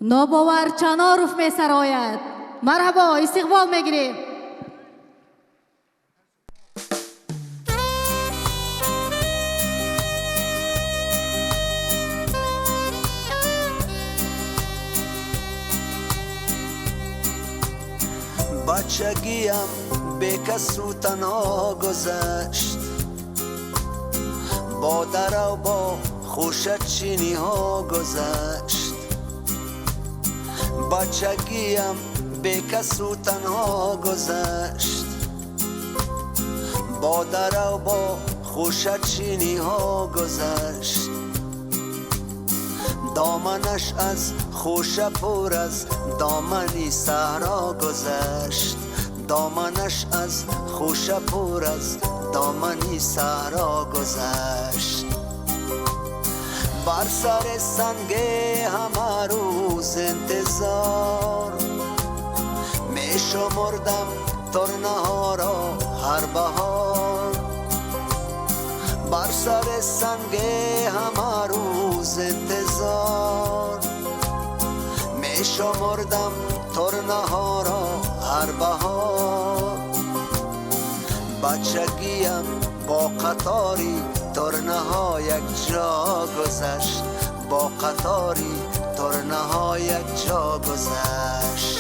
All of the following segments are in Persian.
نوباور چناروف می سراید. مرحبا، استقبال میگیریم. بچگیم به کس و تنها گذشت، با در و با خوشت چینی ها گذشت. بچگیم به کس و تنها گذشت، با در و با خوشت چینی ها گذشت. دامنش از خوش پر از دامنی صحرا گذشت، دامنش از خوش پر از دامنی صحرا گذشت. بر سر سنگ همه روز انتظار می شمردم ترنه ها را هر بهار. بر سر سنگ همه روز انتظار می شمردم ترنه ها را هر بهار. بچگیم با قطاری ترنه ها یک جا گذشت، با قطاری ترنه ها یک جا گذشت.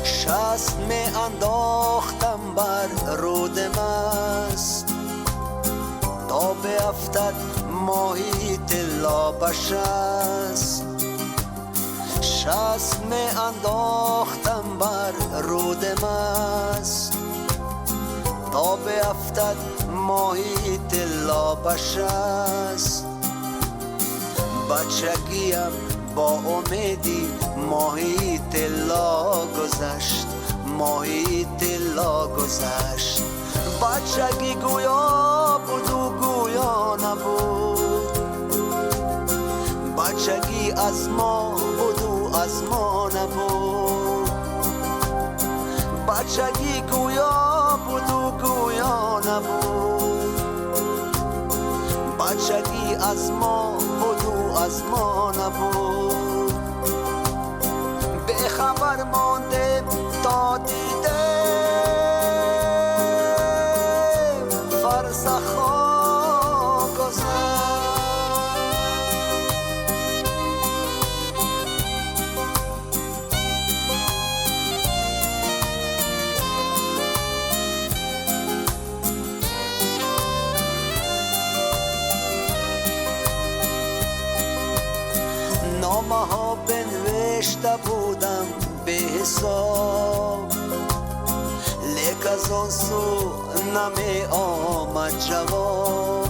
شست می انداختم بر رود مست، تا بیفتد ماهی طلا بشست. شست می انداختم بر رود مست، تا بیفتد ماهی طلا بشست. بچگیم با امیدی ماهی طلا گذشت، ماهی طلا گذشت. بچگی گویا بود و گویا نبود، بچگی از ما بود و از ما نبود. بچگی گویا بود و گویا نبود، بچگی از ما بود و از ما نبود. به خبر مانده تا دیدم فرسخا گذشت. نامه ها بنوشته بودم به حساب، لیک از آن سو نمی آمد جواب.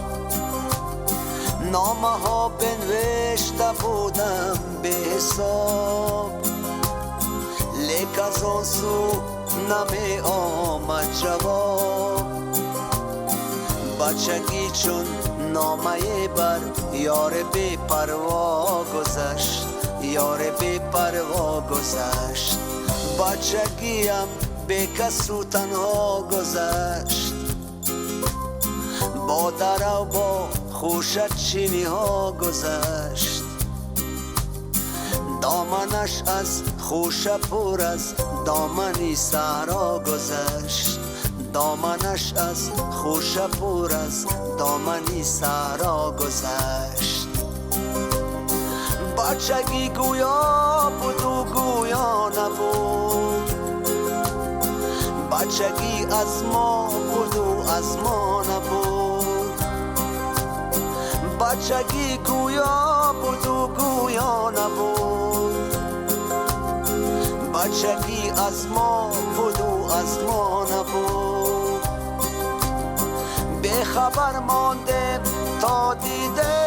نامه ها بنوشته بودم به حساب، لیک از آن سو نمی آمد جواب. بچگی چون نامه بر یار بی پروا گذشت، یار بی پروا گذشت. بچگیم به کس و تنها گذشت، با در و با خوشت چینی ها گذشت. دامنش از خوش پر از دامنی صحرا گذشت، دامنش از خوش پر از دامنی صحرا گذشت. بچگی گویا بود و گویا نبود، بچگی از ما بود و از ما نبود. بچگی گویا بود و گویا نبود، بچگی از ما بود و از ما نبود. به خبر مانده تا دیده